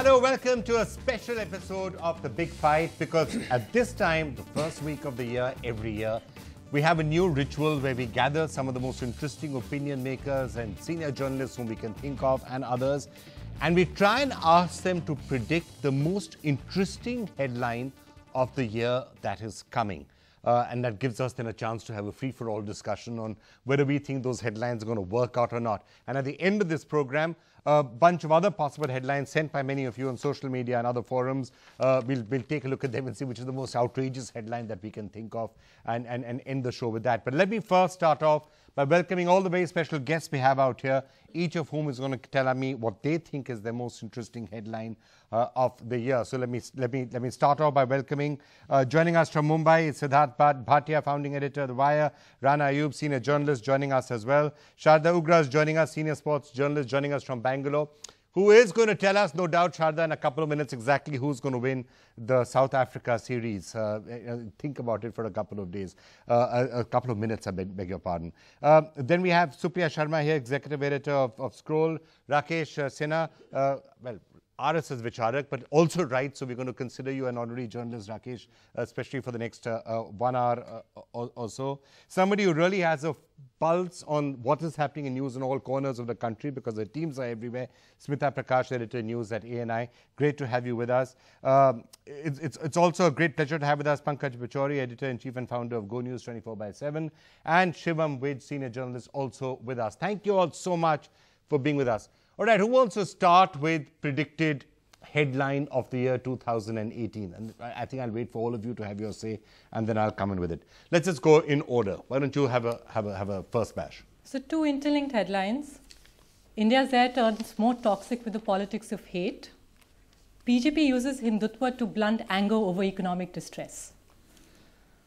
Hello, welcome to a special episode of The Big Fight, because at this time, the first week of the year, every year, we have a new ritual where we gather some of the most interesting opinion makers and senior journalists whom we can think of and others, and we try and ask them to predict the most interesting headline of the year that is coming. And that gives us then a chance to have a free-for-all discussion on whether we think those headlines are going to work out or not. And at the end of this program, a bunch of other possible headlines sent by many of you on social media and other forums. We'll take a look at them and see which is the most outrageous headline that we can think of, and end the show with that. But let me first start off by welcoming all the very special guests we have out here, each of whom is going to tell me what they think is the most interesting headline of the year. So let me start off by welcoming, joining us from Mumbai, is SIDHARTH BHATIA, founding editor of The Wire. Rana Ayub, senior journalist, joining us as well. Sharda Ugra is joining us, senior sports journalist, joining us from Bangalore, who is going to tell us, no doubt, Sharda, in a couple of minutes exactly who's going to win the South Africa series. Think about it for a couple of days, a couple of minutes, I beg your pardon. Then we have Sophia Sharma here, executive editor of Scroll. Rakesh Sinha, well, RSS Vicharak, but also writes, so we're going to consider you an honorary journalist, Rakesh, especially for the next 1 hour or so. Somebody who really has a pulse on what is happening in news in all corners of the country, because the teams are everywhere. Smita Prakash, editor news at ANI. Great to have you with us. It's also a great pleasure to have with us Pankaj Bachori, editor-in-chief and founder of Go News 24/7, and SHIVAM Wade, senior journalist, also with us. Thank you all so much for being with us. All right, who wants to start with predicted headline of the year 2018? And I think I'll wait for all of you to have your say, and then I'll come in with it. Let's just go in order. Why don't you have a first bash? So, two interlinked headlines. India's air turns more toxic with the politics of hate. BJP uses Hindutva to blunt anger over economic distress.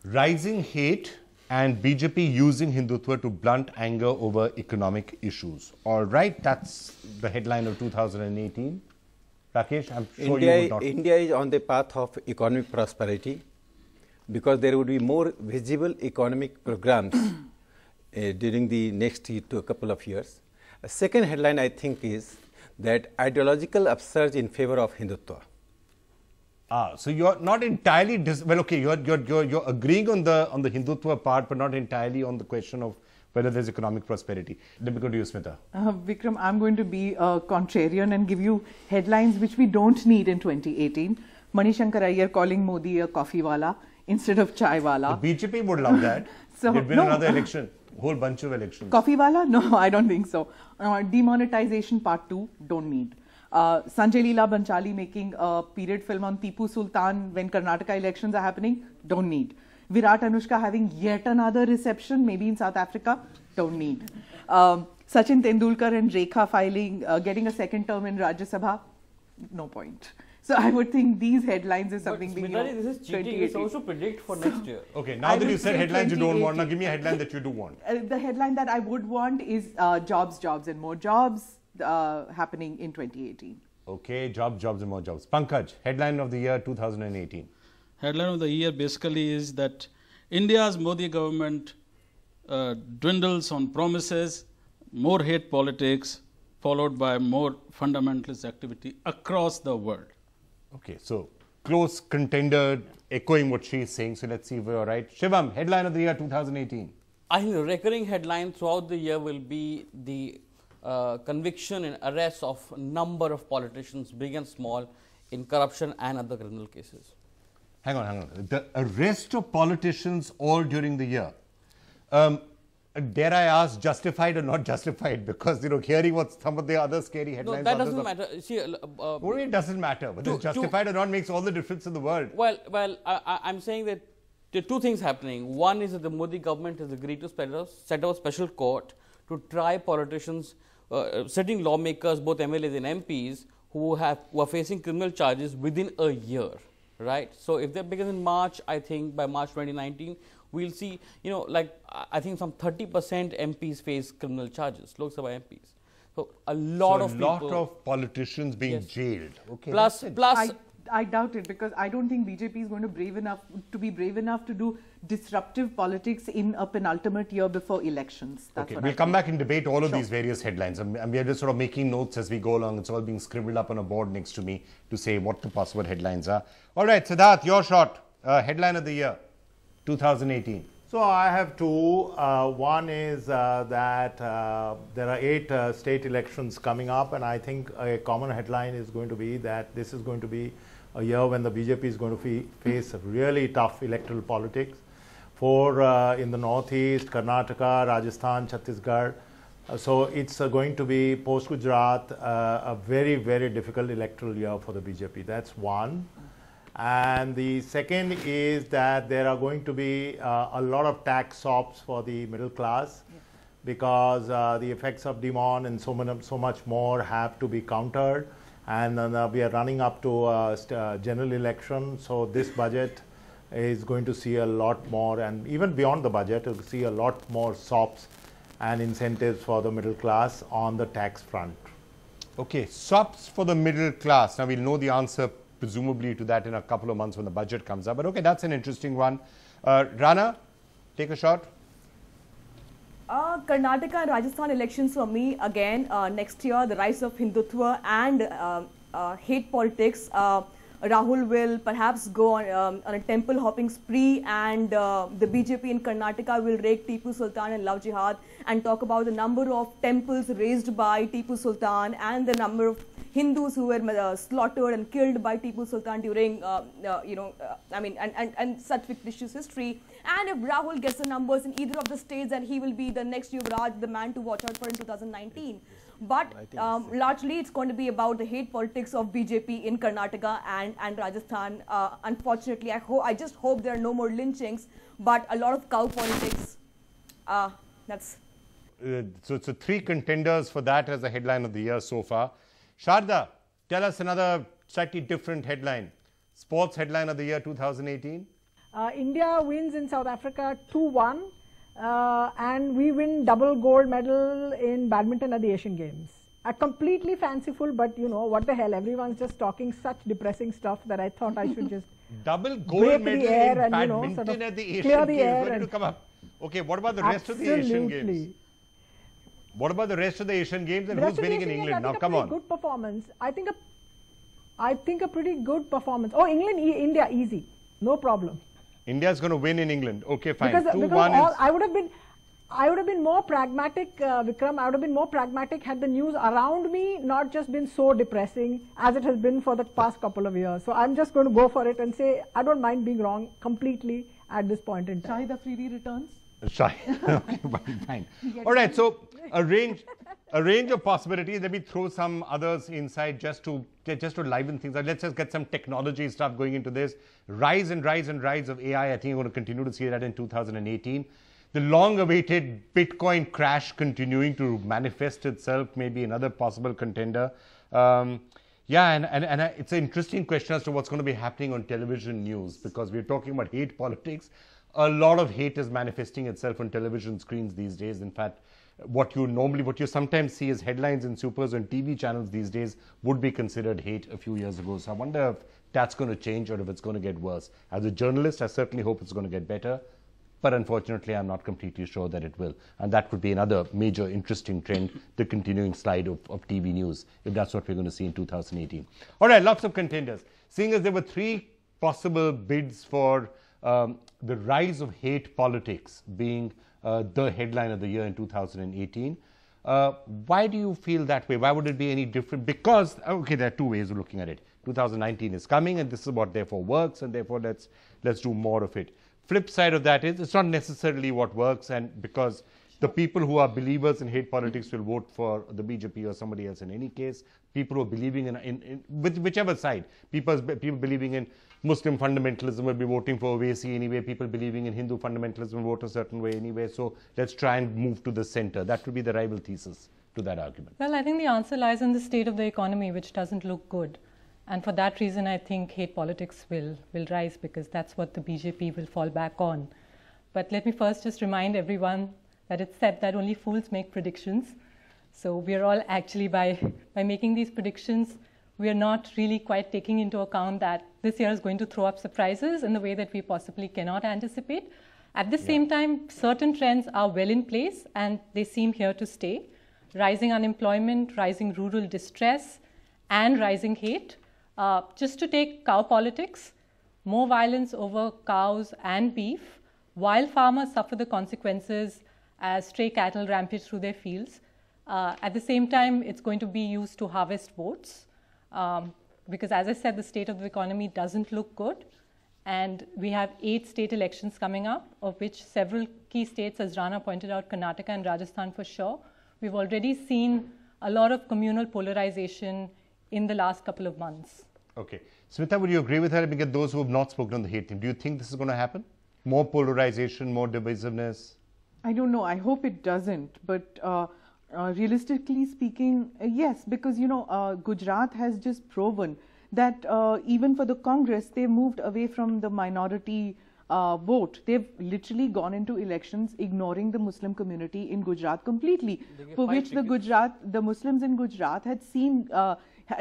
Rising hate and BJP using Hindutva to blunt anger over economic issues. All right, that's the headline of 2018. Rakesh, I'm sure you would not. India is on the path of economic prosperity because there would be more visible economic programs during the next couple of years. A second headline, I think, is that ideological upsurge in favor of Hindutva. So you're not entirely well. Okay, you're agreeing on the Hindutva part, but not entirely on the question of whether there's economic prosperity. Let me go to you, Smita. Vikram, I'm going to be a contrarian and give you headlines which we don't need in 2018. Manishankar Iyer calling Modi a coffee wala instead of chai wala. The BJP would love that. So, they'd win another election, whole bunch of elections. Coffee wala? No, I don't think so. Demonetization part 2, don't need. Sanjay Leela Bhansali making a period film on Tipu Sultan when Karnataka elections are happening, don't need. Virat Anushka having yet another reception, maybe in South Africa, don't need. Sachin Tendulkar and Rekha filing, getting a second term in Rajya Sabha, no point. So I would think these headlines is something being this is cheating. It's also predict for next year. Okay, now that you said headlines you don't want, now give me a headline that you do want. The headline that I would want is jobs, and more jobs happening in 2018. Okay, jobs and more jobs. Pankaj, headline of the year 2018. Headline of the year basically is that India's Modi government dwindles on promises, more hate politics, followed by more fundamentalist activity across the world. Okay, so close contender, echoing what she's saying. So let's see if we're right. Shivam, headline of the year 2018. I think the recurring headline throughout the year will be the conviction and arrest of a number of politicians, big and small, in corruption and other criminal cases. Hang on. The arrest of politicians all during the year. Dare I ask, justified or not justified? Because, hearing what some of the other scary headlines... No, that doesn't matter. See, it doesn't matter. Whether it's justified or not makes all the difference in the world. Well, I'm saying that there are two things happening. One is that the Modi government has agreed to set up a special court to try politicians, sitting lawmakers, both MLAs and MPs, who are facing criminal charges within a year. Right. So if that begins in March, I think by March 2019, we'll see, I think some 30% MPs face criminal charges, Lok Sabha MPs. So a lot of politicians being jailed. Okay. Plus, I doubt it, because I don't think BJP is going to be brave enough to do disruptive politics in a penultimate year before elections. That's okay, we'll come back and debate all of these various headlines. And we are just sort of making notes as we go along. It's all being scribbled up on a board next to me to say what the possible headlines are. All right, Siddharth, your shot. Headline of the year, 2018. So I have two. One is that there are 8 state elections coming up, and I think a common headline is going to be that this is going to be a year when the BJP is going to face really tough electoral politics. In the Northeast, Karnataka, Rajasthan, Chhattisgarh. So it's going to be post-Gujarat a very, very difficult electoral year for the BJP. That's one. And the second is that there are going to be a lot of tax SOPs for the middle class, because the effects of demand and so much more have to be countered. And we are running up to a general election. So this budget is going to see a lot more, and even beyond the budget, it will see a lot more SOPs and incentives for the middle class on the tax front. Okay, SOPs for the middle class. Now we'll know the answer presumably to that in a couple of months when the budget comes up. But okay, that's an interesting one. Rana, take a shot. Karnataka and Rajasthan elections for me, again, next year, the rise of Hindutva and hate politics. Rahul will perhaps go on a temple hopping spree, and the BJP in Karnataka will rake Tipu Sultan and love jihad and talk about the number of temples raised by Tipu Sultan and the number of Hindus who were slaughtered and killed by Tipu Sultan during, and such fictitious history. And if Rahul gets the numbers in either of the states, then he will be the next Yuvraj, the man to watch out for in 2019. But largely it's going to be about the hate politics of BJP in Karnataka and Rajasthan. Unfortunately, I just hope there are no more lynchings, but a lot of cow politics. That's... So 3 contenders for that as the headline of the year so far. Sharda, tell us another slightly different headline. Sports headline of the year 2018. India wins in South Africa 2-1. And we win double gold medal in badminton at the Asian Games. Completely fanciful, but you know, what the hell, everyone's just talking such depressing stuff that I thought I should just double gold medal in badminton sort of at the Asian Games. When did it come up? Okay, what about the rest of the Asian Games? What about the rest of the Asian Games, and who's winning in England? Now come on. Good performance. I think a pretty good performance. Oh, England, India, easy. No problem. India's going to win in England. Okay, fine. Because I would have been more pragmatic, Vikram. I would have been more pragmatic had the news around me not just been so depressing as it has been for the past couple of years. So I'm just going to go for it and say I don't mind being wrong completely at this point in time. Shahid Afridi returns. Shy. Okay, fine. All right. So a range of possibilities. Let me throw some others inside just to liven things up. Let's just get some technology stuff going into this. Rise of AI. I think we're going to continue to see that in 2018. The long-awaited Bitcoin crash continuing to manifest itself, maybe another possible contender. And it's an interesting question as to what's going to be happening on television news, because we're talking about hate politics. A lot of hate is manifesting itself on television screens these days. In fact, what you sometimes see as headlines in supers on TV channels these days would be considered hate a few years ago. So I wonder if that's going to change or if it's going to get worse. As a journalist, I certainly hope it's going to get better. But unfortunately, I'm not completely sure that it will. And that would be another major interesting trend, the continuing slide of TV news, if that's what we're going to see in 2018. All right, lots of contenders. Seeing as there were 3 possible bids for the rise of hate politics being the headline of the year in 2018. Why do you feel that way? Why would it be any different? Because, okay, there are 2 ways of looking at it. 2019 is coming, and this is what therefore works, and therefore let's do more of it. Flip side of that is it's not necessarily what works, and because the people who are believers in hate politics will vote for the BJP or somebody else in any case. People who are believing in whichever side, people believing in Muslim fundamentalism will be voting for Owaisi anyway. People believing in Hindu fundamentalism will vote a certain way anyway. So let's try and move to the center. That would be the rival thesis to that argument. Well, I think the answer lies in the state of the economy, which doesn't look good. And for that reason, I think hate politics will rise, because that's what the BJP will fall back on. But let me first just remind everyone that it's said that only fools make predictions. So we're all actually, by making these predictions, we are not really quite taking into account that this year is going to throw up surprises in the way that we possibly cannot anticipate. At the same time, certain trends are well in place and they seem here to stay. Rising unemployment, rising rural distress, and rising hate. Just to take cow politics, more violence over cows and beef, while farmers suffer the consequences as stray cattle rampage through their fields. At the same time, it's going to be used to harvest votes because, as I said, the state of the economy doesn't look good. And we have 8 state elections coming up, of which several key states, as Rana pointed out, Karnataka and Rajasthan for sure. We've already seen a lot of communal polarization in the last couple of months. Okay. Smita, would you agree with her? Because those who have not spoken on the hate team, do you think this is going to happen? More polarization, more divisiveness? I don't know. I hope it doesn't. But realistically speaking, yes, because, you know, Gujarat has just proven that even for the Congress, they moved away from the minority vote. They've literally gone into elections ignoring the Muslim community in Gujarat completely, for which the Muslims in Gujarat had seen,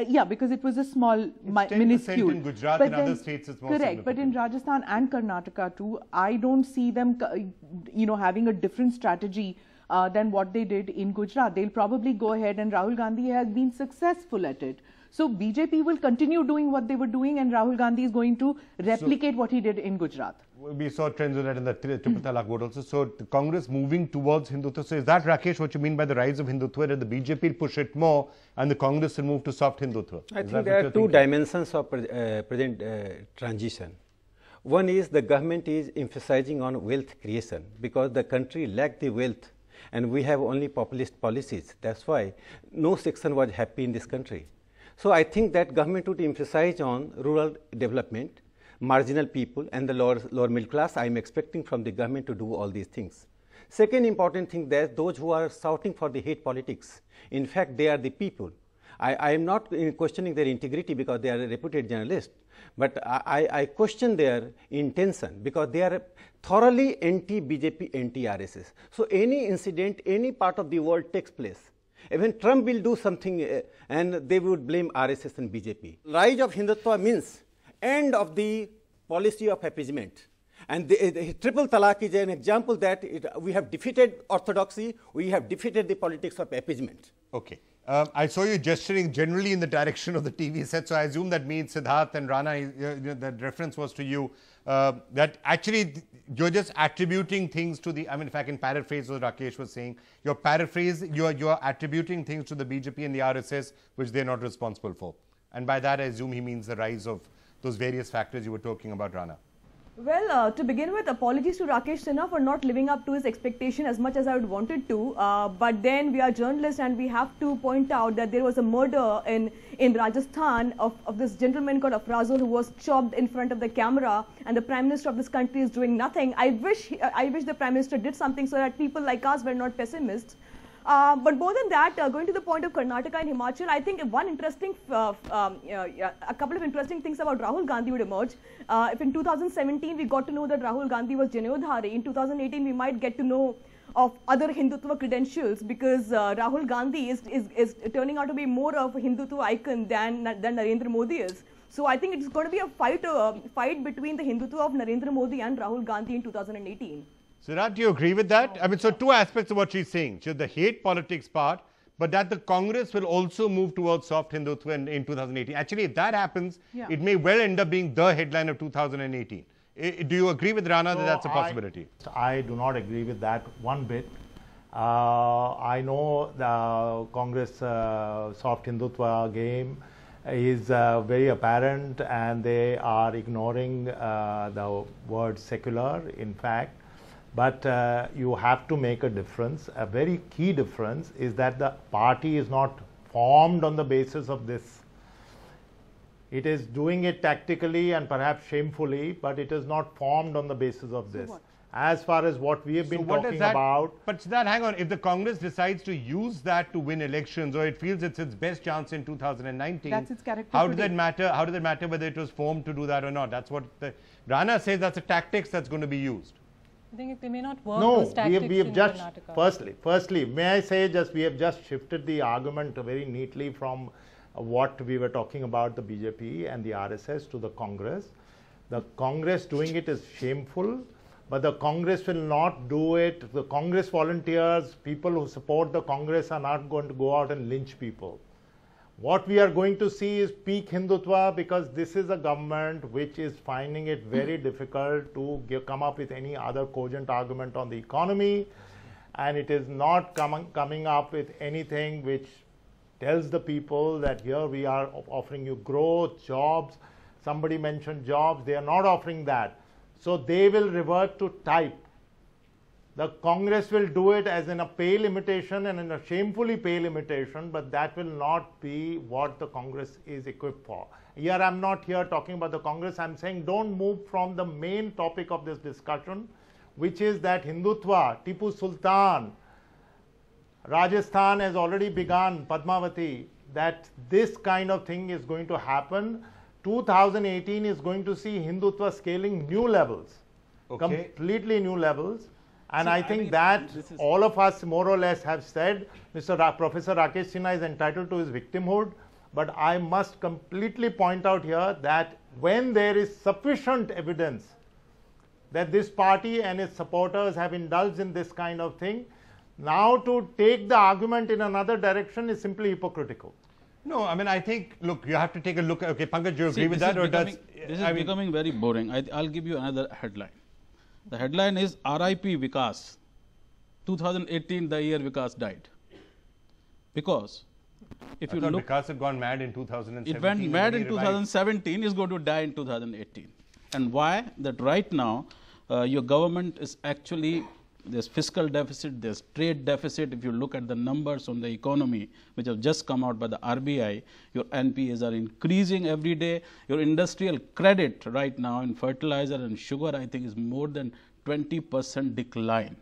yeah, because it was a small, minuscule. In Gujarat, in other states it's more correct, but in Rajasthan and Karnataka too, I don't see them, you know, having a different strategy than what they did in Gujarat. They'll probably go ahead, and Rahul Gandhi has been successful at it. So BJP will continue doing what they were doing, and Rahul Gandhi is going to replicate what he did in Gujarat. We saw trends of that in the triple talaq vote also. So the Congress moving towards Hindutva. So is that, Rakesh, what you mean by the rise of Hindutva, that the BJP will push it more and the Congress will move to soft Hindutva? I think there are 2 dimensions of present transition. One is the government is emphasizing on wealth creation because the country lacked the wealth and we have only populist policies. That's why no section was happy in this country. So I think that government would emphasize on rural development, marginal people and the lower middle class. I am expecting from the government to do all these things. Second important thing, that those who are shouting for the hate politics, in fact they are the people. I am not questioning their integrity because they are a reputed journalist, but I question their intention because they are thoroughly anti-BJP, anti-RSS. So any incident, any part of the world takes place, even Trump will do something and they would blame RSS and BJP. Rise of Hindutva means end of the policy of appeasement. And the triple talaq is an example that we have defeated orthodoxy, we have defeated the politics of appeasement. Okay. I saw you gesturing generally in the direction of the TV set, so I assume that means Siddharth and Rana, that reference was to you, that actually you're just attributing things to the, I mean, if I can paraphrase what Rakesh was saying, you're attributing things to the BJP and the RSS, which they're not responsible for. And by that, I assume he means the rise of those various factors you were talking about, Rana. Well, to begin with, apologies to Rakesh Sinha for not living up to his expectation as much as I would wanted to. But then we are journalists and we have to point out that there was a murder in Rajasthan of this gentleman called Afrazul who was chopped in front of the camera, and the Prime Minister of this country is doing nothing. I wish the Prime Minister did something so that people like us were not pessimists. But more than that, going to the point of Karnataka and Himachal, I think one interesting, a couple of interesting things about Rahul Gandhi would emerge. If in 2017 we got to know that Rahul Gandhi was AADHAAR, in 2018 we might get to know of other Hindutva credentials, because Rahul Gandhi is turning out to be more of a Hindutva icon than Narendra Modi is. So I think it's going to be a fight between the Hindutva of Narendra Modi and Rahul Gandhi in 2018. Siddharth, do you agree with that? I mean, so 2 aspects of what she's saying. So the hate politics part, but that the Congress will also move towards soft Hindutva in 2018. Actually, if that happens, it may well end up being the headline of 2018. Do you agree with Rana that that's a possibility? I do not agree with that one bit. I know the Congress soft Hindutva game is very apparent, and they are ignoring the word secular, in fact. But you have to make a difference. A very key difference is that the party is not formed on the basis of this. It is doing it tactically and perhaps shamefully, but it is not formed on the basis of this. As far as what we have been talking about. But Siddharth, hang on, if the Congress decides to use that to win elections, or it feels it's its best chance in 2019, that's its character. How does that matter? How does it matter whether it was formed to do that or not? That's what Rana says. That's a tactics that's going to be used. I think they may not work. No, those tactics we have just Karnataka. firstly, may I say, just we have just shifted the argument very neatly from what we were talking about the BJP and the RSS to the Congress. The Congress doing it is shameful, but the Congress will not do it. The Congress volunteers, people who support the Congress are not going to go out and lynch people. What we are going to see is peak Hindutva, because this is a government which is finding it very difficult to come up with any other cogent argument on the economy, and it is not coming up with anything which tells the people that here we are offering you growth, jobs. Somebody mentioned jobs, they are not offering that. So they will revert to type. The Congress will do it as in a pale imitation and in a shamefully pale imitation, but that will not be what the Congress is equipped for. Here I'm not here talking about the Congress, I'm saying don't move from the main topic of this discussion, which is that Hindutva, Tipu Sultan, Rajasthan has already begun, Padmavati, that this kind of thing is going to happen. 2018 is going to see Hindutva scaling new levels, completely new levels. And I think that all of us more or less have said, Professor Rakesh Sinha is entitled to his victimhood, but I must completely point out here that when there is sufficient evidence that this party and its supporters have indulged in this kind of thing, now to take the argument in another direction is simply hypocritical. No, I mean, I think, look, you have to take a look. Okay, Pankaj, do you agree with that? Or this is becoming very boring. I'll give you another headline. The headline is RIP VIKAS. 2018, the year VIKAS died. Because if you look, VIKAS had gone mad in 2017. It went mad in 2017, is going to die in 2018. And why? That right now, your government is actually, there's fiscal deficit, there's trade deficit. If you look at the numbers on the economy, which have just come out by the RBI, your NPAs are increasing every day. Your industrial credit right now in fertilizer and sugar, I think, is more than 20% decline.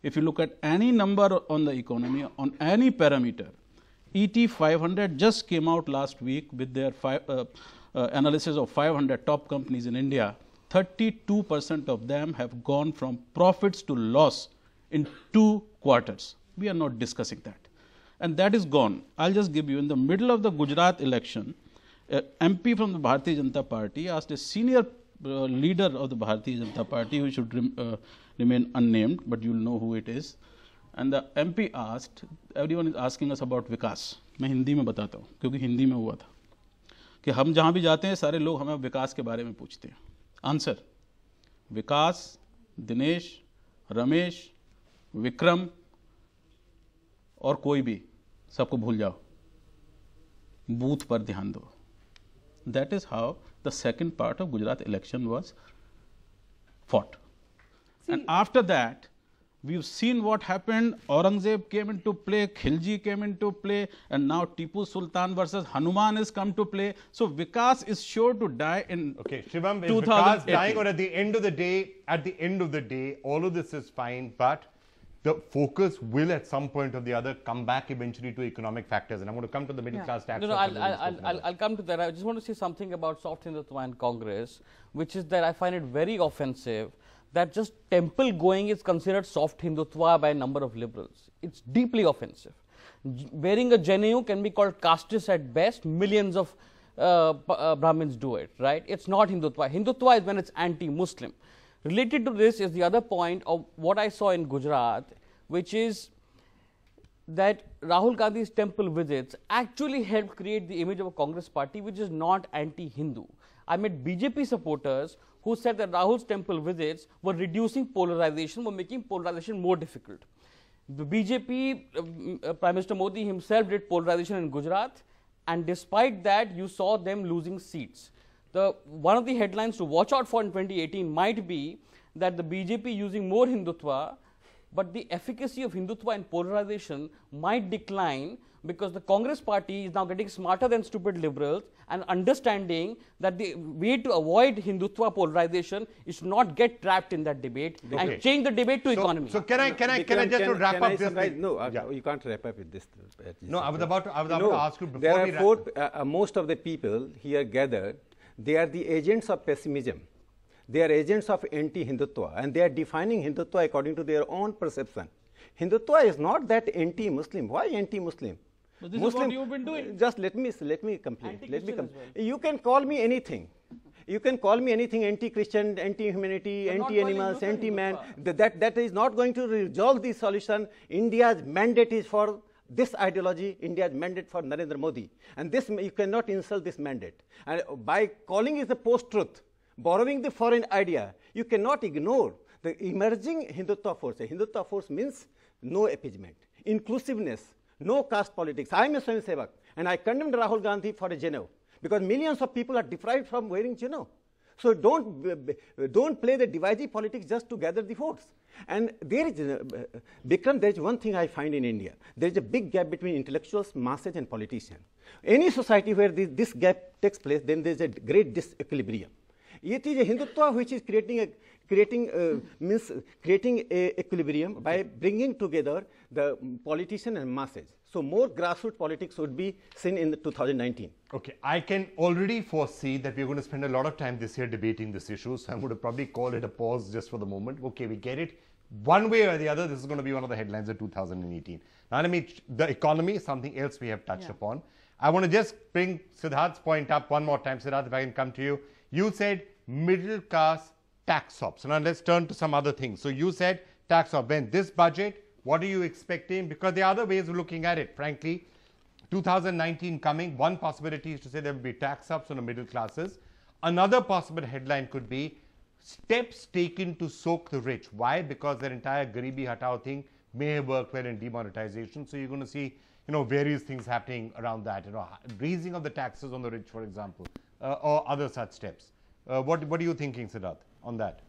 If you look at any number on the economy, on any parameter, ET 500 just came out last week with their analysis of 500 top companies in India. 32% of them have gone from profits to loss in 2 quarters. We are not discussing that. And that is gone. I'll just give you, in the middle of the Gujarat election, MP from the Bharatiya Janata Party asked a senior leader of the Bharatiya Janata Party, who should remain unnamed, but you'll know who it is. And the MP asked, everyone is asking us about विकास. मैं हिंदी में बताता हूँ, क्योंकि हिंदी में हुआ था कि हम जहाँ भी जाते हैं सारे लोग हमें विकास के बारे में पूछते हैं. आंसर: विकास, दिनेश, रमेश, विक्रम और कोई भी, सबको भूल जाओ, बूथ पर ध्यान दो. That is how the second part of Gujarat election was fought. And after that, we've seen what happened. Aurangzeb came into play, Khilji came into play, and now Tipu Sultan versus Hanuman has come to play. So Vikas is sure to die in Shivam, is Vikas dying, or at the end of the day, all of this is fine, but the focus will at some point or the other come back eventually to economic factors. And I'm going to come to the middle class tax. No, I'll come to that. I just want to say something about soft Hindutva and Congress, which is that I find it very offensive that just temple going is considered soft Hindutva by a number of liberals. It's deeply offensive. Wearing a Janeu can be called casteist at best. Millions of Brahmins do it, right? It's not Hindutva. Hindutva is when it's anti-Muslim. Related to this is the other point of what I saw in Gujarat, which is that Rahul Gandhi's temple visits actually helped create the image of a Congress party which is not anti-Hindu. I met BJP supporters who said that Rahul's temple visits were reducing polarization, were making polarization more difficult. The BJP, Prime Minister Modi himself did polarization in Gujarat, and despite that, you saw them losing seats. One of the headlines to watch out for in 2018 might be that the BJP using more Hindutva, but the efficacy of Hindutva in polarization might decline because the Congress party is now getting smarter than stupid liberals and understanding that the way to avoid Hindutva polarization is to not get trapped in that debate and change the debate to economy. So can I just wrap up this thing? No, you can't wrap up with this. No, I was about to ask you before there we are four, most of the people here gathered, they are the agents of pessimism. They are agents of anti-Hindutva, and they are defining Hindutva according to their own perception. Hindutva is not that anti-Muslim. Why anti-Muslim? But this is what you've been doing. Just let me complete. Anti-Christian as well. You can call me anything. You can call me anything, anti-Christian, anti-humanity, anti-animals, anti-man. That is not going to resolve the solution. India's mandate is for this ideology, India's mandate for Narendra Modi. And this, you cannot insult this mandate. And by calling it the post-truth, borrowing the foreign idea, you cannot ignore the emerging Hindutva force. Hindutva force means no appeasement, inclusiveness, no caste politics. I am a Swayamsevak, and I condemned Rahul Gandhi for a Genoa, because millions of people are deprived from wearing Genoa. So don't play the divisive politics just to gather the votes. And there is, Bikram, there is one thing I find in India. There is a big gap between intellectuals, masses, and politicians. Any society where this gap takes place, then there is a great disequilibrium. It is a Hindutva which is creating a equilibrium by bringing together the politician and masses. So more grassroots politics would be seen in 2019. Okay, I can already foresee that we're going to spend a lot of time this year debating this issue, so I'm going to probably call it a pause just for the moment. Okay, we get it. One way or the other, this is going to be one of the headlines of 2018. Now, the economy is something else we have touched upon. I want to just bring Siddharth's point up one more time. Siddharth, if I can come to you. You said middle class tax SOPs. Now, let's turn to some other things. So, you said tax SOP. When this budget, what are you expecting? Because there are other ways of looking at it, frankly. 2019 coming, one possibility is to say there will be tax SOPs on the middle classes. Another possible headline could be steps taken to soak the rich. Why? Because their entire Garibi Hatao thing may have worked well in demonetization. So you're going to see, various things happening around that. Raising of the taxes on the rich, for example, or other such steps. What are you thinking, Siddharth, on that?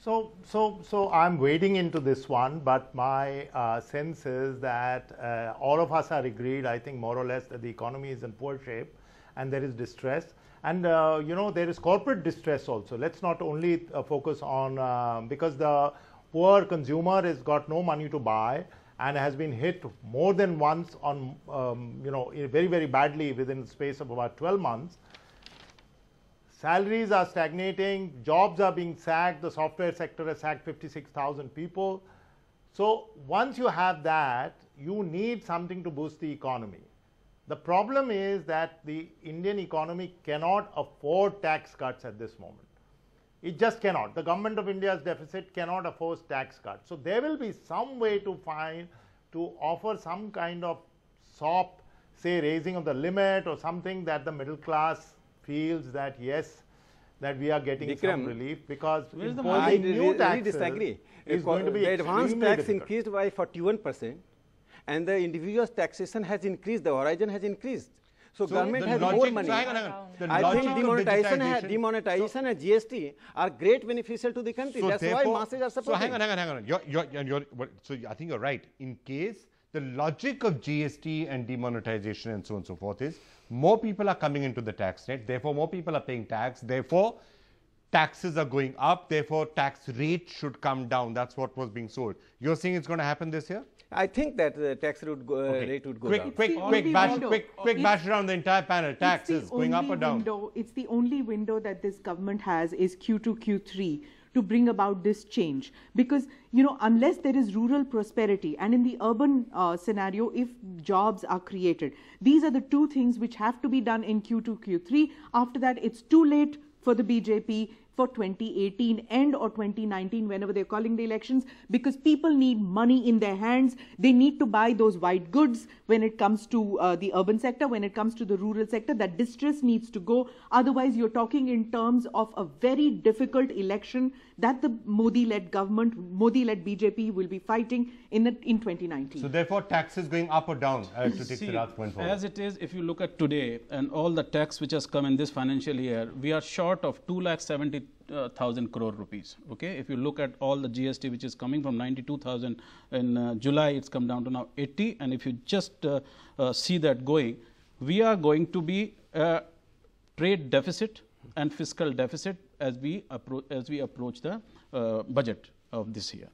So I'm wading into this one, but my sense is that all of us are agreed, I think more or less, that the economy is in poor shape and there is distress. And, there is corporate distress also. Let's not only focus on, because the poor consumer has got no money to buy and has been hit more than once on, very, very badly within the space of about 12 months. Salaries are stagnating, jobs are being sacked, the software sector has sacked 56,000 people. So once you have that, you need something to boost the economy. The problem is that the Indian economy cannot afford tax cuts at this moment. It just cannot. The government of India's deficit cannot afford tax cuts. So there will be some way to offer some kind of SOP, say raising of the limit or something that the middle class feels that yes, that we are getting some relief, because imposing new taxes is going to be the advance tax difficult. increased by 41%, and the individual's taxation has increased, the horizon has increased. So government has more money. I think demonetization and GST are great beneficial to the country. That's why masses are supporting. So hang on. So I think you're right. In case the logic of GST and demonetization and so on and so forth is more people are coming into the tax net, therefore more people are paying tax, therefore taxes are going up, therefore tax rate should come down. That's what was being sold. You're saying it's going to happen this year? I think that the tax rate would go down. Quick bash around the entire panel. Taxes going up or down? It's the only window that this government has is Q2, Q3 to bring about this change. Because, unless there is rural prosperity, and in the urban scenario, if jobs are created, these are the two things which have to be done in Q2, Q3. After that, it's too late for the BJP for 2018 end or 2019, whenever they're calling the elections, because people need money in their hands. They need to buy those white goods when it comes to the urban sector, when it comes to the rural sector. That distress needs to go. Otherwise, you're talking in terms of a very difficult election that the Modi-led government, Modi-led BJP will be fighting in 2019. So therefore, taxes going up or down to take Siddharth's point forward? As it is, if you look at today and all the tax which has come in this financial year, we are short of 2,70,000 crore rupees. Okay, if you look at all the GST which is coming from 92,000 in July, it's come down to now 80. And if you just see that going, we are going to be a trade deficit and fiscal deficit as we approach the budget of this year.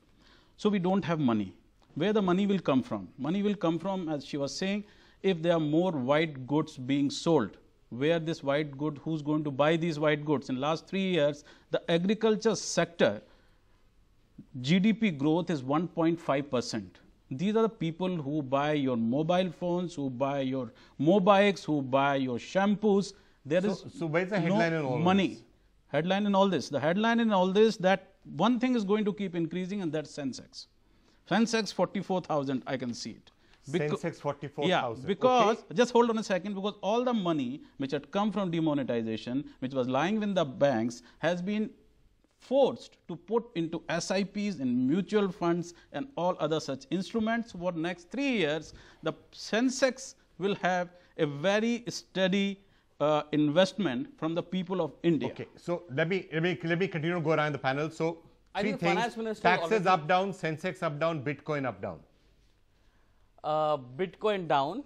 So we don't have money. Where the money will come from? Money will come from, as she was saying, if there are more white goods being sold. Where this white good, who's going to buy these white goods? In last 3 years, the agriculture sector GDP growth is 1.5%. These are the people who buy your mobile phones, who buy your mobikes, who buy your shampoos. So where's the headline in all money. this? Headline in all this. The headline in all this, that one thing is going to keep increasing, and that's Sensex. Sensex 44,000, I can see it. Sensex 44,000. Yeah, because, just hold on a second, because all the money which had come from demonetization, which was lying with the banks, has been forced to put into SIPs, in mutual funds and all other such instruments. For next 3 years, the Sensex will have a very steady investment from the people of India. Okay, so let me continue to go around the panel. So I three think the things: finance minister taxes up, down, Sensex up, down, Bitcoin up, down. Bitcoin down,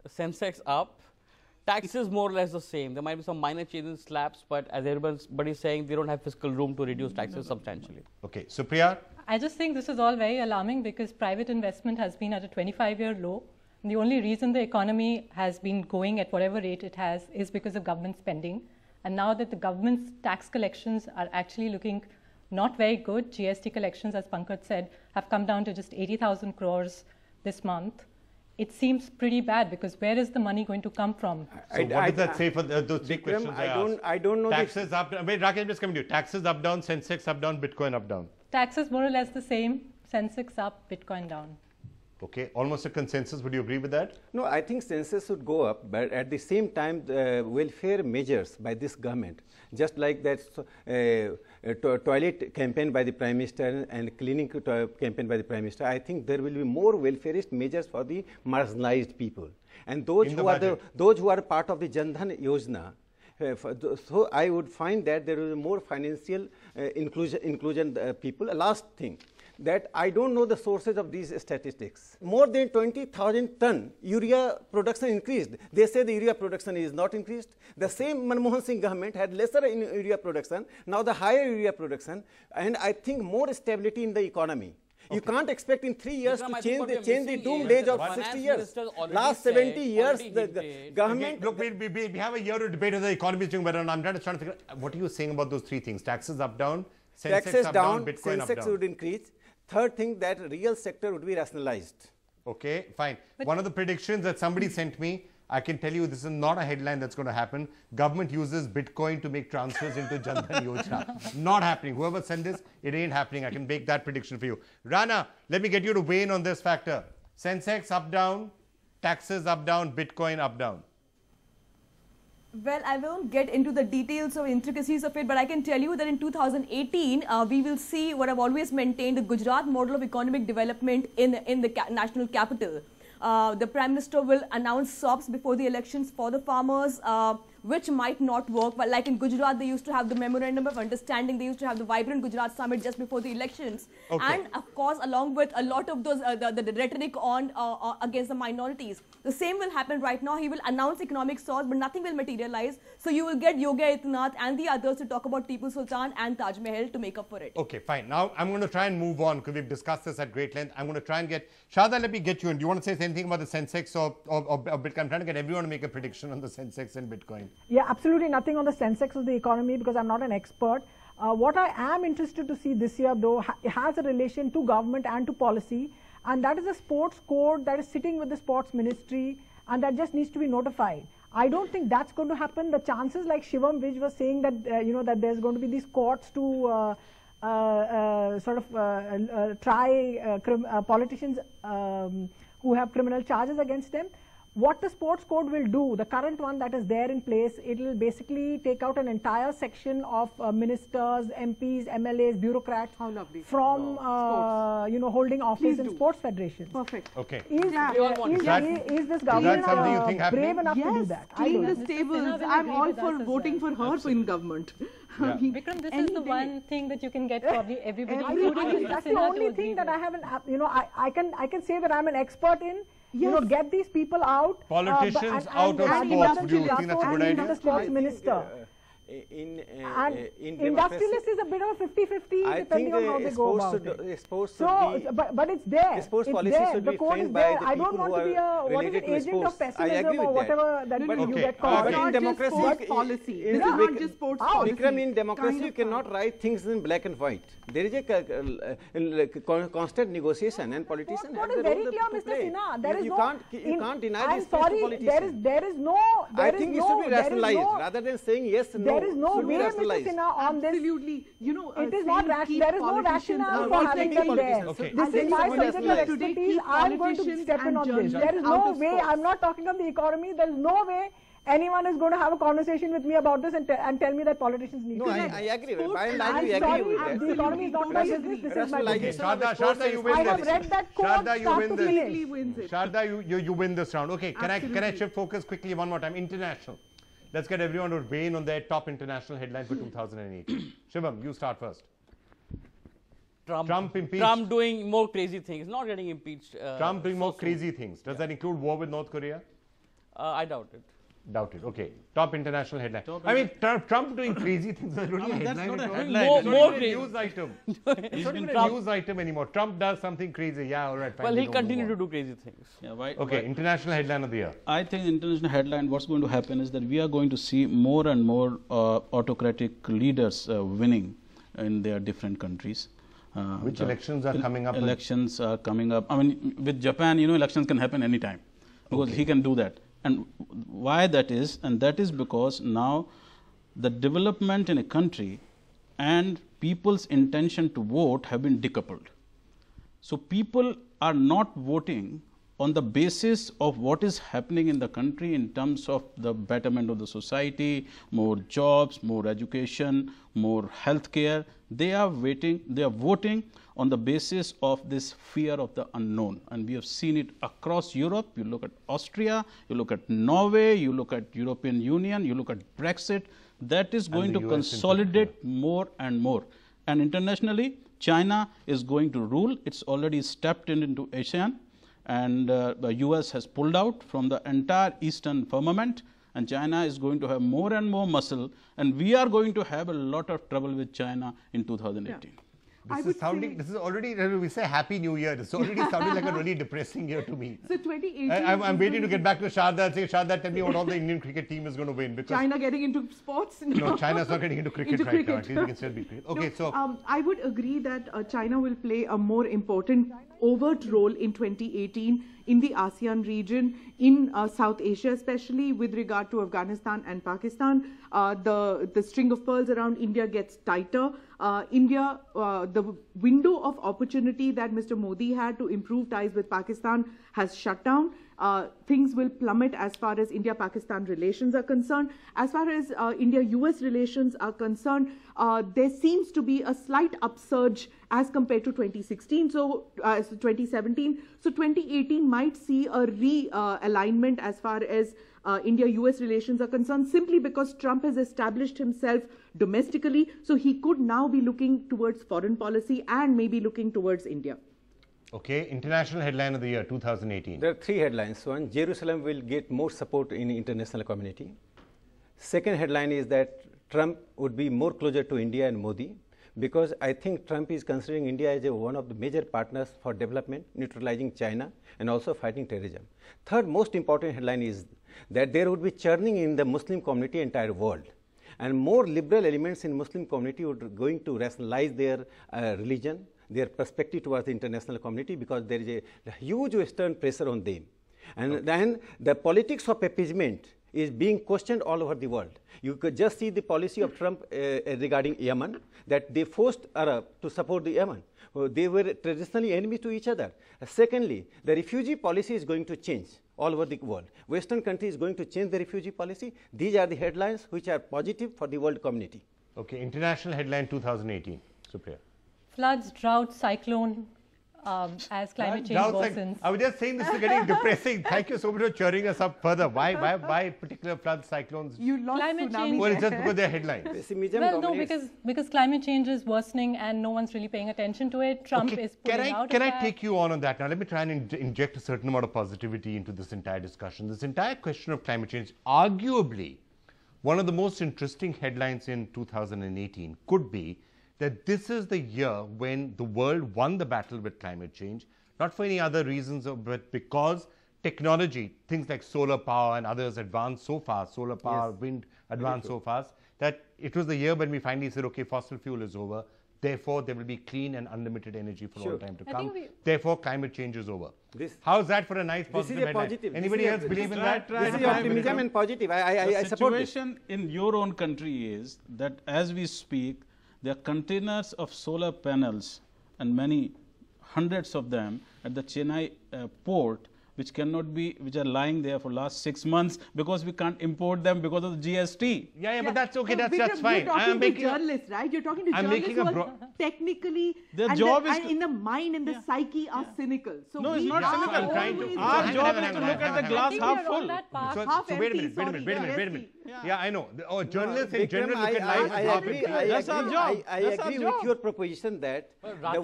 Sensex up, taxes more or less the same. There might be some minor changes, slabs, but as everybody is saying, they don't have fiscal room to reduce taxes substantially. Okay, Supriya? I just think this is all very alarming because private investment has been at a 25-year low. And the only reason the economy has been going at whatever rate it has is because of government spending. And now that the government's tax collections are actually looking not very good, GST collections, as Pankaj said, have come down to just 80,000 crores this month. It seems pretty bad because where is the money going to come from? So what does that say for those three questions I don't know. Taxes up, down. Wait, Rakesh, I'm just coming to you. Taxes up, down, Sensex up, down, Bitcoin up, down. Taxes more or less the same, Sensex up, Bitcoin down. Okay, almost a consensus. Would you agree with that? No, I think census should go up, but at the same time, the welfare measures by this government, just like that toilet campaign by the Prime Minister and cleaning campaign by the Prime Minister, I think there will be more welfareist measures for the marginalized people. And those who are part of the Jan Dhan Yojana, so I would find that there is more financial inclusion people. Last thing, that I don't know the sources of these statistics. More than 20,000 ton urea production increased. They say the urea production is not increased. The same Manmohan Singh government had lesser in urea production, now the higher urea production, and I think more stability in the economy. Okay. You can't expect in 3 years to change the doom days of 60 years. Last 70 years, the government... Okay, look, we have a year to debate whether the economy is doing better, and I'm trying to figure out, what are you saying about those three things? Taxes up, down, Sensex up, down, Bitcoin up, Sensex down. would increase. Third thing, that real sector would be rationalized. Okay, fine. One of the predictions that somebody sent me, I can tell you this is not a headline that's going to happen. Government uses Bitcoin to make transfers into Jan Dhan Yojana. Not happening. Whoever sent this, it ain't happening. I can make that prediction for you. Rana, let me get you to weigh in on this factor. Sensex up, down, taxes up, down, Bitcoin up, down. Well, I won't get into the details or intricacies of it, but I can tell you that in 2018, we will see what I've always maintained, the Gujarat model of economic development in the national capital. The Prime Minister will announce SOPS before the elections for the farmers, which might not work. But like in Gujarat, they used to have the Memorandum of Understanding. They used to have the Vibrant Gujarat Summit just before the elections. Okay. And of course, along with a lot of those, the rhetoric on against the minorities. The same will happen right now. He will announce economic SOPS, but nothing will materialize. So you will get Yogi Adityanath and the others to talk about Tipu Sultan and Taj Mahal to make up for it. Okay, fine. Now, I'm going to try and move on because we've discussed this at great length. I'm going to try and get... Shada, let me get you in. Do you want to say anything about the Sensex or Bitcoin? I'm trying to get everyone to make a prediction on the Sensex and Bitcoin. Yeah, absolutely nothing on the Sensex of the economy because I'm not an expert. What I am interested to see this year, though, has a relation to government and to policy, and that is a sports code that is sitting with the sports ministry and that just needs to be notified. I don't think that's going to happen. The chances, like Shivam Vij was saying, that that there's going to be these courts to try politicians who have criminal charges against them. What the sports code will do, the current one that is there in place, it will basically take out an entire section of ministers, MPs, MLAs, bureaucrats from holding office in sports federations. Perfect. Okay. Is this government brave enough to do that? Clean the stables. I'm all for voting for her in government. Yeah. Vikram, this is the one thing that you can get probably everybody. That's the only thing that I haven't. I can say that I'm an expert in. Yes. Get these people out. Politicians out of sports. Do you think that's a good idea? The sports minister. industrialist is a bit of a 50-50 depending on how they go about it. So, but it's there. Sports it's policies there. should The be code is framed by there. the I don't people want to be a what is it, agent of pessimism or whatever that you get called. But in democracy, sports policy. This is not just sports policy. Vikram, in democracy, you cannot write things in black and white. There is a constant negotiation, and politicians have the the role role very clear, to play. Mr. Sinha. There is You can't deny I'm this sorry, to politicians. there is no. I think it should be rationalized rather than saying yes and no. There is no way, Mr. Sinha, on this. Absolutely. You know, it is not rational. There is no rationale for having them there. Okay. This is my subject of expertise. I'm going to step in on this. There is no way. I'm not talking of the economy. There is no way anyone is going to have a conversation with me about this and tell me that politicians need to. No, I agree. By and large, I'm we agree sorry, with that. the economy is not my business. This is my business. Sharda, you win I this. have read that code Sharda, you start win to this. finish. Sharda, you win this round. Okay, can I shift focus quickly one more time? International. Let's get everyone to weigh in on their top international headline for 2018. Shivam, you start first. Trump impeached. Trump doing more crazy things, not getting impeached. Trump doing more crazy things. Does that include war with North Korea? I doubt it. Doubt it. Okay. Top international headline. I mean, Trump doing crazy things. That's not a headline. More crazy. It's not even a news item. It's not even a news item anymore. Trump does something crazy. Yeah, all right. Fine, well, he'll continue to do crazy things. Yeah, why, okay, international headline of the year. I think international headline, what's going to happen is that we are going to see more and more autocratic leaders winning in their different countries. Which elections are coming up? Elections are coming up. I mean, with Japan, you know, elections can happen anytime because he can do that. And why that is, and that is because now the development in a country and people's intention to vote have been decoupled. So people are not voting on the basis of what is happening in the country in terms of the betterment of the society, more jobs, more education, more health care. They are voting on the basis of this fear of the unknown. And we have seen it across Europe. You look at Austria, you look at Norway, you look at European Union, you look at Brexit. That is going to consolidate more and more. And internationally, China is going to rule. It's already stepped into ASEAN. And the US has pulled out from the entire eastern firmament, and China is going to have more and more muscle, and we are going to have a lot of trouble with China in 2018. Yeah. This is already, we say Happy New Year. It's already sounding like a really depressing year to me. So 2018. I'm waiting to get back to Sharda and say, Sharda, tell me what all the Indian cricket team is going to win. Because China getting into sports? No, China's not getting into cricket right now. At least we can still be cricket. Okay, no, so I would agree that China will play a more important overt role in 2018 in the ASEAN region, in South Asia especially, with regard to Afghanistan and Pakistan. The string of pearls around India gets tighter. The window of opportunity that Mr. Modi had to improve ties with Pakistan has shut down. Things will plummet as far as India-Pakistan relations are concerned. As far as India-US relations are concerned, there seems to be a slight upsurge as compared to 2016, so 2017. So 2018 might see a realignment as far as India-US relations are concerned, simply because Trump has established himself domestically, so he could now be looking towards foreign policy and maybe looking towards India. Okay, international headline of the year 2018. There are three headlines. One, Jerusalem will get more support in the international community. Second headline is that Trump would be more closer to India and Modi, because I think Trump is considering India as one of the major partners for development, neutralizing China and also fighting terrorism. Third most important headline is that there would be churning in the Muslim community entire world, and more liberal elements in Muslim community would going to rationalize their religion, their perspective towards the international community, because there is a huge Western pressure on them. And then the politics of appeasement is being questioned all over the world. You could just see the policy of Trump regarding Yemen, that they forced Arab to support the Yemen. They were traditionally enemies to each other. Secondly, the refugee policy is going to change all over the world. Western countries is going to change the refugee policy. These are the headlines which are positive for the world community. Okay, international headline 2018. Supriya. Floods, drought, cyclone, as climate change worsens. I was just saying this is getting depressing. Thank you so much for cheering us up further. Why particular floods, cyclones? You lost climate change. Well, it's just because they're headlines. Well, no, because climate change is worsening and no one's really paying attention to it. Trump is pulling out of that. Can I take you on that? Now, let me try and inject a certain amount of positivity into this entire discussion. This entire question of climate change, arguably, one of the most interesting headlines in 2018 could be that this is the year when the world won the battle with climate change, not for any other reasons, but because technology, things like solar power and others advanced so fast, solar power, wind advanced so fast, that it was the year when we finally said, okay, fossil fuel is over. Therefore, there will be clean and unlimited energy for all time to come. Therefore, climate change is over. How's that for a nice positive headline? Positive. Anybody else believe in that? This is optimism and positive. I support this. The situation in your own country is that as we speak, there are containers of solar panels and many hundreds of them at the Chennai port, which cannot be, which are lying there for last 6 months because we can't import them because of the GST. Yeah, but that's okay. That's fine. You're talking to journalists, right? You're talking to journalists who are technically and in the mind and the psyche are cynical. So no, it's not cynical. Our job is to look at the glass half full. So wait a minute. Yeah, I know. Journalists in general look at life as half empty. That's our job. I agree with your proposition that the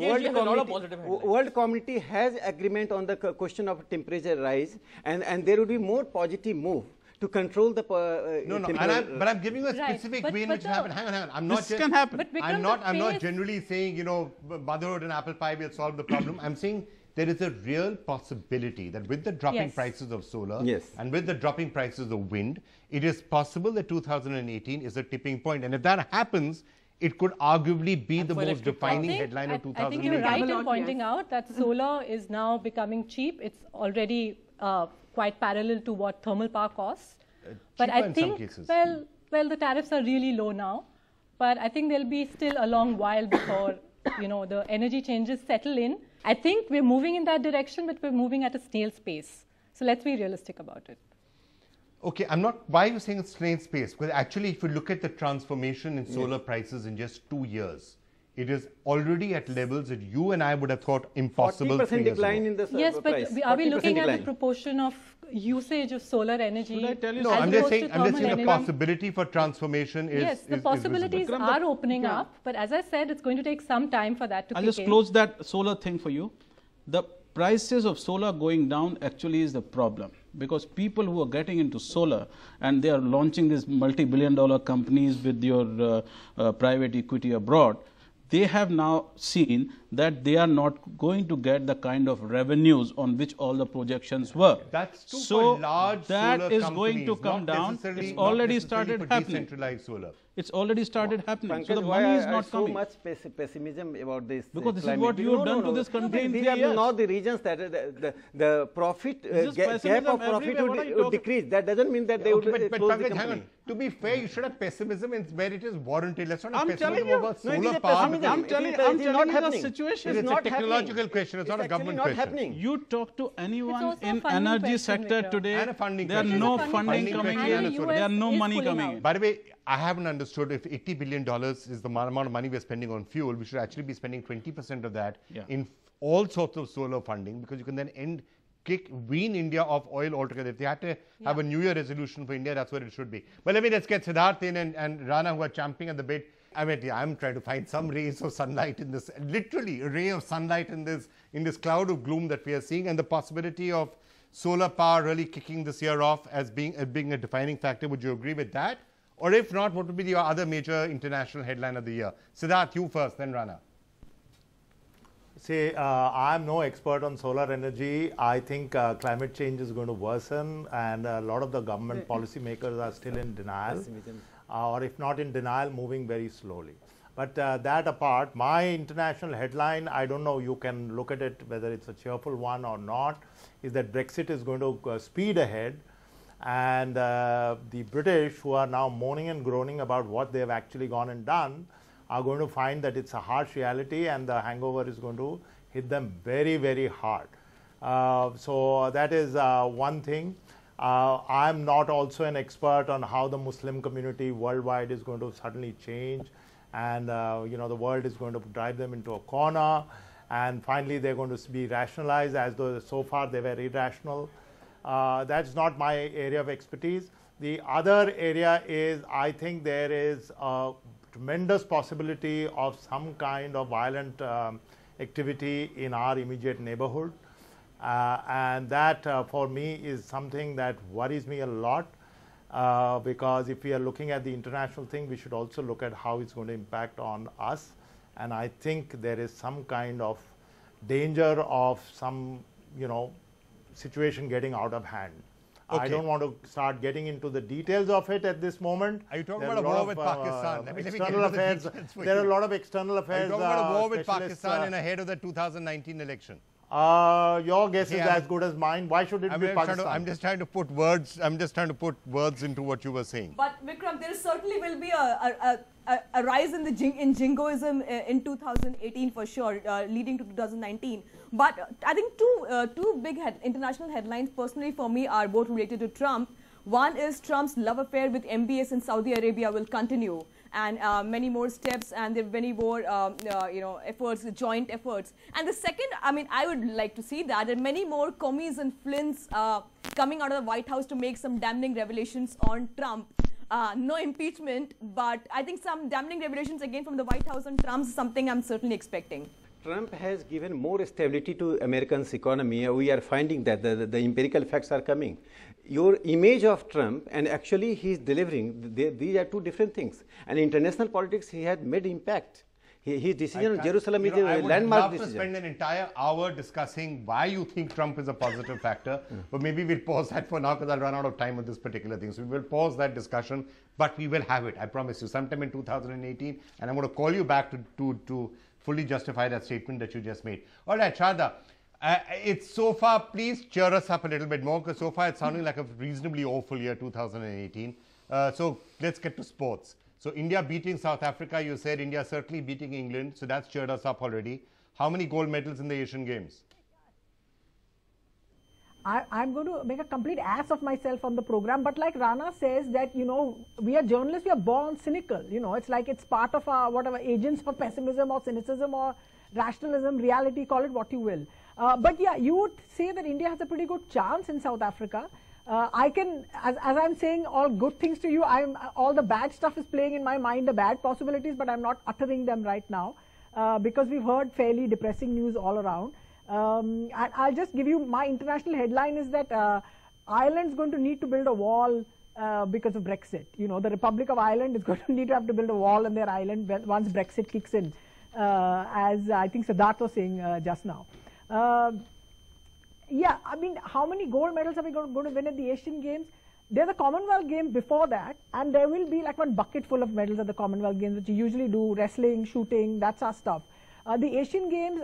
world community has agreement on the question of temperature rise, and there would be more positive move to control the but I'm giving you a specific way in which it happened. Hang on. I'm not can happen. I'm not generally saying, you know, motherhood and apple pie will solve the problem. I'm saying there is a real possibility that with the dropping prices of solar and with the dropping prices of wind, it is possible that 2018 is a tipping point. And if that happens, it could arguably be the most defining headline of 2018. I think you're right in pointing out that solar is now becoming cheap. It's already quite parallel to what thermal power costs. But I think, well, the tariffs are really low now. But I think there'll be still a long while before, you know, the energy changes settle in. I think we're moving in that direction, but we're moving at a snail's pace. So let's be realistic about it. Okay, why are you saying it's snail's pace? Because actually, if you look at the transformation in solar prices in just 2 years, it is already at levels that you and I would have thought impossible 40% decline in the yes, but are we looking at the proportion of usage of solar energy? Should I tell you no, I'm just saying the possibility for transformation is yes, the possibilities are opening up, but as I said, it's going to take some time for that to I'll just close that solar thing for you. The prices of solar going down actually is the problem, because people who are getting into solar and they are launching these multi-billion-dollar companies with your private equity abroad, they have now seen that they are not going to get the kind of revenues on which all the projections were. That's true so for large that solar is companies, going to come down. It's already started happening. Solar. It's already started happening. Pankaj, so the money is not coming. So much pessimism about this. Because this is what you have done to this country in 3 years. These are not the regions that the profit gap of profit would decrease. That doesn't mean that they would close the company. To be fair, you should have pessimism where it is warranted. Let's not have pessimism over solar power. I'm telling you the situation. It's a technological question. It's not a government question. You talk to anyone in energy sector today, there are no funding coming in. There are no money coming in. By the way, I haven't understood if $80 billion is the amount of money we're spending on fuel, we should actually be spending 20% of that in all sorts of solar funding, because you can then wean India off oil altogether. If they had to have a New Year resolution for India, that's what it should be. But let's get Siddharth in and Rana, who are champing at the bit. I mean, I'm trying to find some rays of sunlight in this, literally a ray of sunlight in this cloud of gloom that we are seeing, and the possibility of solar power really kicking this year off as being a defining factor. Would you agree with that? Or if not, what would be the other major international headline of the year? Siddharth, you first, then Rana. See, I'm no expert on solar energy. I think climate change is going to worsen, and a lot of the government policymakers are still in denial, or if not in denial, moving very slowly. But that apart, my international headline, I don't know, you can look at it whether it's a cheerful one or not, is that Brexit is going to speed ahead. And the British, who are now moaning and groaning about what they have actually gone and done, are going to find that it's a harsh reality, and the hangover is going to hit them very, very hard. So that is one thing. I'm not also an expert on how the Muslim community worldwide is going to suddenly change, and the world is going to drive them into a corner, and finally they're going to be rationalized, as though so far they were irrational. That's not my area of expertise. The other area is, I think there is a tremendous possibility of some kind of violent activity in our immediate neighborhood. And that for me is something that worries me a lot. because if we are looking at the international thing, we should also look at how it's going to impact on us. And I think there is some kind of danger of some, situation getting out of hand. Okay. I don't want to start getting into the details of it at this moment. Are you talking about a war with Pakistan? External affairs. There are a lot of external affairs. Are you talking about a war with Pakistan in ahead of the 2019 election? Your guess is as good as mine. Why should it be Pakistan? I'm just trying to put words. I'm just trying to put words into what you were saying. But Vikram, there certainly will be a rise in jingoism in 2018 for sure, leading to 2019. But I think two big international headlines personally for me are both related to Trump. One is Trump's love affair with MBS in Saudi Arabia will continue, and many more steps, and there are many more efforts, joint efforts. And the second, I would like to see that many more Comey's and Flynn's coming out of the White House to make some damning revelations on Trump. No impeachment, but I think some damning revelations again from the White House on Trump is something I'm certainly expecting. Trump has given more stability to Americans' economy. We are finding that the empirical facts are coming. Your image of Trump and actually he's delivering, these are two different things. And in international politics, he had made impact. His decision on Jerusalem is a landmark decision. I would love to spend an entire hour discussing why you think Trump is a positive factor, but maybe we'll pause that for now because I'll run out of time on this particular thing. So we will pause that discussion, but we will have it, I promise you, sometime in 2018, and I'm going to call you back to fully justify that statement that you just made. All right, Shraddha, it's so far, please cheer us up a little bit more, because so far it's sounding like a reasonably awful year, 2018. So let's get to sports. So India beating South Africa, you said India certainly beating England, so that's cheered us up already. How many gold medals in the Asian Games? I'm going to make a complete ass of myself on the program, but like Rana says that, we are journalists, we are born cynical, it's like it's part of our, whatever, agents of pessimism or cynicism or rationalism, reality, call it what you will. But yeah, you would say that India has a pretty good chance in South Africa. I can, as I'm saying all good things to you, all the bad stuff is playing in my mind, the bad possibilities, but I'm not uttering them right now because we've heard fairly depressing news all around. I'll just give you my international headline is that Ireland's going to need to build a wall because of Brexit. The Republic of Ireland is going to need to have to build a wall on their island once Brexit kicks in, as I think SIDHARTH was saying just now. Yeah, how many gold medals are we going to win at the Asian Games? There's a Commonwealth Games before that, and there will be like one bucket full of medals at the Commonwealth Games, which you usually do, wrestling, shooting, that's our stuff. The Asian Games,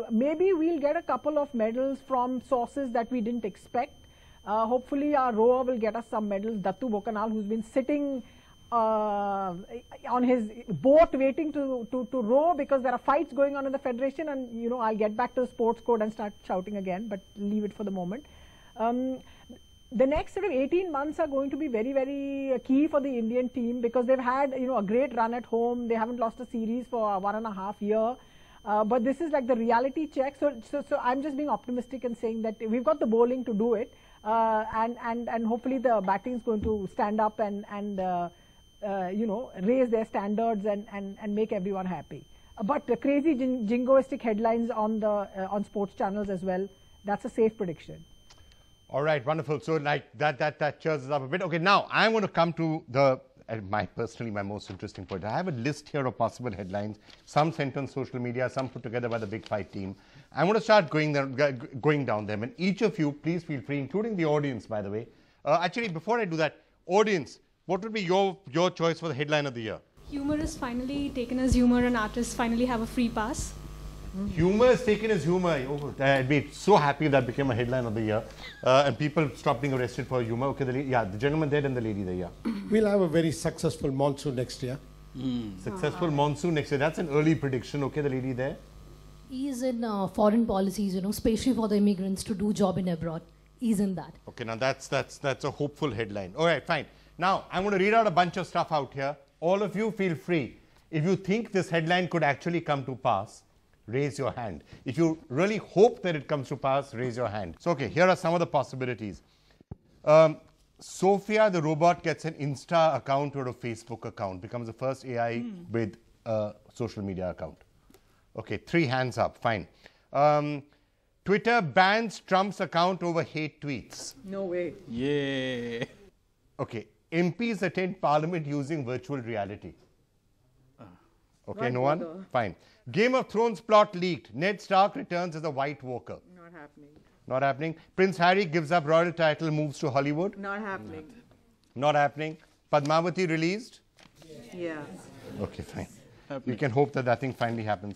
maybe we'll get a couple of medals from sources that we didn't expect. Hopefully our rower will get us some medals. Dattu Bokanal, who's been sitting on his boat waiting to row because there are fights going on in the federation, and I'll get back to the sports code and start shouting again, but leave it for the moment. The next sort of 18 months are going to be very, very key for the Indian team because they've had a great run at home. They haven't lost a series for 1.5 years. But this is like the reality check. So I'm just being optimistic and saying that we've got the bowling to do it, and hopefully the batting is going to stand up and raise their standards and make everyone happy. But the crazy jingoistic headlines on sports channels as well. That's a safe prediction. All right, wonderful. So like that cheers us up a bit. Okay, now I'm going to come to personally my most interesting point. I have a list here of possible headlines, some sent on social media, some put together by the Big Five team. I'm going to start going down them, and each of you, please feel free, including the audience, by the way. Actually, before I do that, audience, what would be your choice for the headline of the year? Humor is finally taken as humor, and artists finally have a free pass. Humor is taken as humor. Oh, I'd be so happy if that became a headline of the year. And people stop being arrested for humor. Okay, the gentleman there and the lady there, yeah. We'll have a very successful monsoon next year. Successful monsoon next year. That's an early prediction. Okay, the lady there. Ease in foreign policies, especially for the immigrants to do job in abroad. Ease in that. Okay, now that's a hopeful headline. All right, fine. Now, I'm going to read out a bunch of stuff out here. All of you feel free. If you think this headline could actually come to pass, raise your hand. If you really hope that it comes to pass, raise your hand. So, okay, here are some of the possibilities. Sophia, the robot, gets an Insta account or a Facebook account, becomes the first AI with a social media account. Okay, 3 hands up, fine. Twitter bans Trump's account over hate tweets. No way. Yeah. Okay, MPs attend parliament using virtual reality. Okay, no one? Fine. Game of Thrones plot leaked. Ned Stark returns as a White Walker. Not happening. Not happening. Prince Harry gives up royal title, moves to Hollywood. Not happening. Not happening. Padmavati released? Yeah. Okay, fine. We can hope that thing finally happens.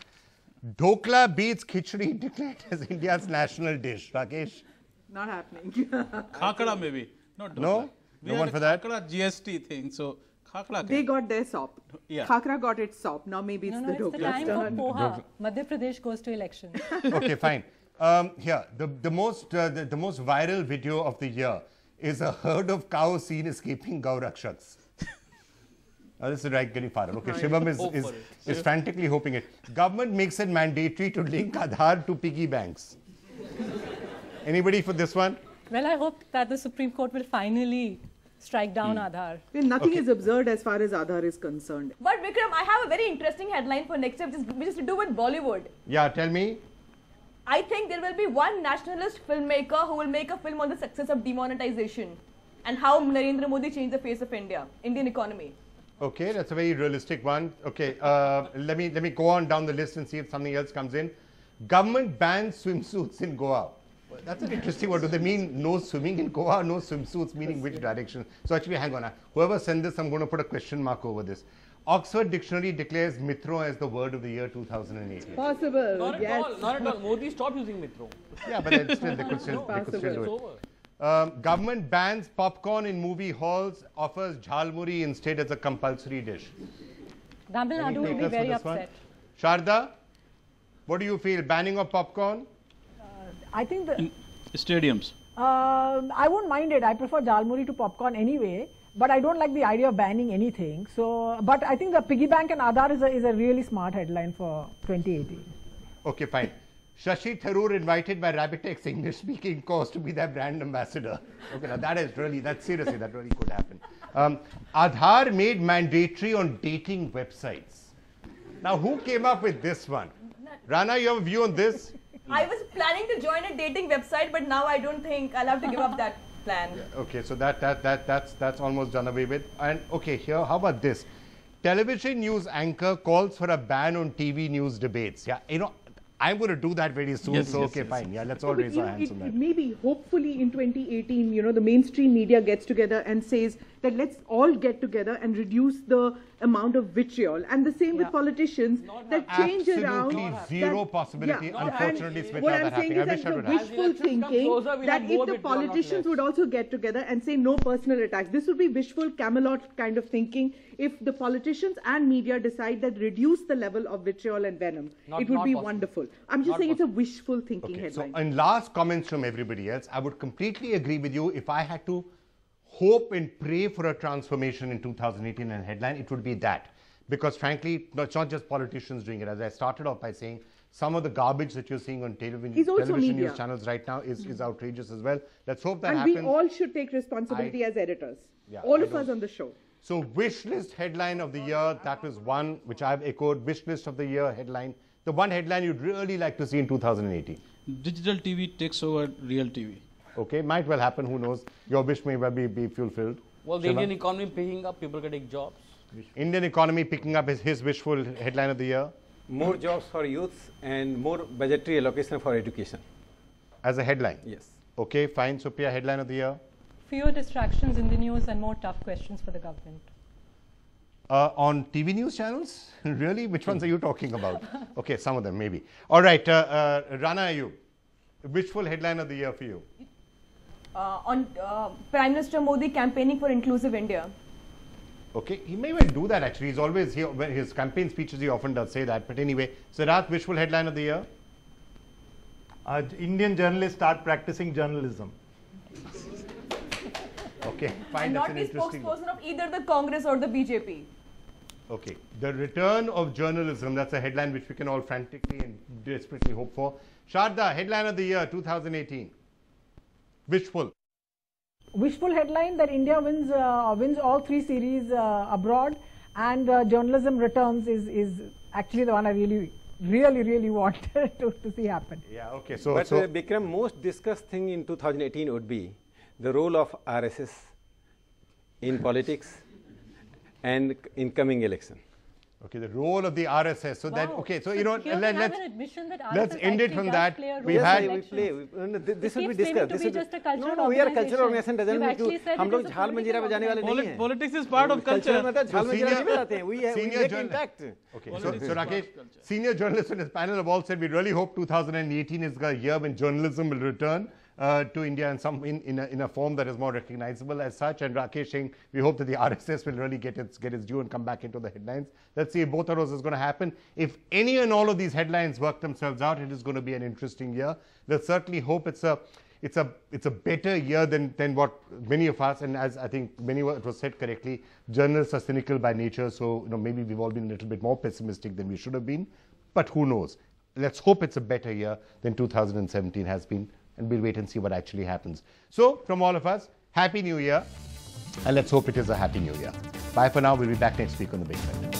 Dhokla beats khichdi, declared as India's national dish. Rakesh? Not happening. Khakra maybe. Not no? No one for that? Khakra GST thing. So khakra. They got their SOP. Yeah. Khakra got its SOP. Now maybe it's the Dhokla. It's the time for poha. Madhya Pradesh goes to election. Okay, fine. Here, the most viral video of the year is a herd of cows seen escaping Gaurakshaks. This is right getting far. Okay, SHIVAM is frantically hoping it. Government makes it mandatory to link AADHAAR to piggy banks. Anybody for this one? Well, I hope that the Supreme Court will finally strike down AADHAAR. Well, nothing is absurd as far as AADHAAR is concerned. But Vikram, I have a very interesting headline for next year, which is to do with Bollywood. Yeah, tell me. I think there will be one nationalist filmmaker who will make a film on the success of demonetization and how Narendra Modi changed the face of Indian economy. Okay, that's a very realistic one. Okay, let me go on down the list and see if something else comes in. Government bans swimsuits in Goa. Well, that's an interesting one. Do they mean no swimming in Goa, no swimsuits, meaning which direction? So actually, hang on. Whoever sent this, I'm going to put a question mark over this. Oxford Dictionary declares Mitro as the word of the year 2008. Possible. Not at all. Not at all. Modi stopped using Mitro. Yeah, but then still, they could still do it. Government bans popcorn in movie halls, offers jhalmuri instead as a compulsory dish. Tamil Nadu will be very upset. Sharda, what do you feel? Banning of popcorn? I think the... In stadiums. I won't mind it. I prefer jhalmuri to popcorn anyway. But I don't like the idea of banning anything. So, but I think the piggy bank and AADHAAR is a really smart headline for 2018. Okay, fine. Shashi Tharoor invited by Rabbitex English speaking course to be their brand ambassador. Okay, now seriously, that really could happen. AADHAAR made mandatory on dating websites. Now, who came up with this one? Rana, you have a view on this? I was planning to join a dating website, but now I don't think I'll have to give up that plan. Yeah, okay, so that's almost done away with. And okay, here, how about this? Television news anchor calls for a ban on TV news debates. Yeah, you know, I'm going to do that very soon. Yes, so yes, okay, yes. fine. Yeah, let's all raise our hands on that. Maybe, hopefully, in 2018, you know, the mainstream media gets together and says that let's all get together and reduce the amount of vitriol. And the same with politicians that change around. Absolutely zero possibility. Unfortunately, Smita, what I'm saying is that the wishful thinking that if the politicians would also get together and say no personal attacks, this would be wishful Camelot kind of thinking. If the politicians and media decide that reduce the level of vitriol and venom, it would be wonderful. I'm just saying it's a wishful thinking headline. So, in last comments from everybody else, I would completely agree with you. If I had to hope and pray for a transformation in 2018 and headline, it would be that. Because frankly, it's not just politicians doing it. As I started off by saying, some of the garbage that you're seeing on television news channels right now is outrageous as well. Let's hope that happens. And we all should take responsibility as editors. Yeah, all of us on the show. So wish list headline of the year, that was one which I've echoed. Wish list of the year headline. The one headline you'd really like to see in 2018. Digital TV takes over real TV. Okay, might well happen, who knows. Your wish may well be fulfilled. Well, the Indian economy picking up, people getting jobs. Indian economy picking up is his wishful headline of the year. More jobs for youths and more budgetary allocation for education. As a headline? Yes. Okay, fine. Sophia, headline of the year? Fewer distractions in the news and more tough questions for the government. On TV news channels? Really? Which ones are you talking about? Okay, some of them maybe. All right, Rana Ayub, wishful headline of the year for you? On Prime Minister Modi campaigning for inclusive India. Okay, he may well do that actually. He's always here, when his campaign speeches, he often does say that. But anyway, Siddharth, wishful headline of the year? Indian journalists start practicing journalism. Okay, fine. And not be spokesperson of either the Congress or the BJP. Okay, the return of journalism, that's a headline which we can all frantically and desperately hope for. Sharda, headline of the year 2018. Wishful. Wishful headline that India wins all 3 series abroad, and journalism returns is actually the one I really want to see happen. Yeah, okay. So, but Bikram, most discussed thing in 2018 would be the role of RSS in politics and in coming election. Okay, the role of the RSS. So that, okay, so, you know, let's end it from that. We've had, we play. This will be discussed. This no, we are a cultural organization. Doesn't mean to. हम लोग झाल मंजीरा में जाने वाले नहीं हैं. Politics is part of culture. झाल मंजीरा में जाते हैं. We make impact. Okay, so Rakesh, senior journalists on this panel have all said we really hope 2018 is the year when journalism will return to India in a form that is more recognizable as such. And Rakesh saying we hope that the RSS will really get its due and come back into the headlines. Let's see if both of those is going to happen. If any and all of these headlines work themselves out, it is going to be an interesting year. Let's certainly hope it's a better year than what many of us, and as I think it was said correctly, journalists are cynical by nature, so you know, maybe we've all been a little bit more pessimistic than we should have been. But who knows? Let's hope it's a better year than 2017 has been. And we'll wait and see what actually happens. So, from all of us, Happy New Year. And let's hope it is a Happy New Year. Bye for now. We'll be back next week on The Big Fight.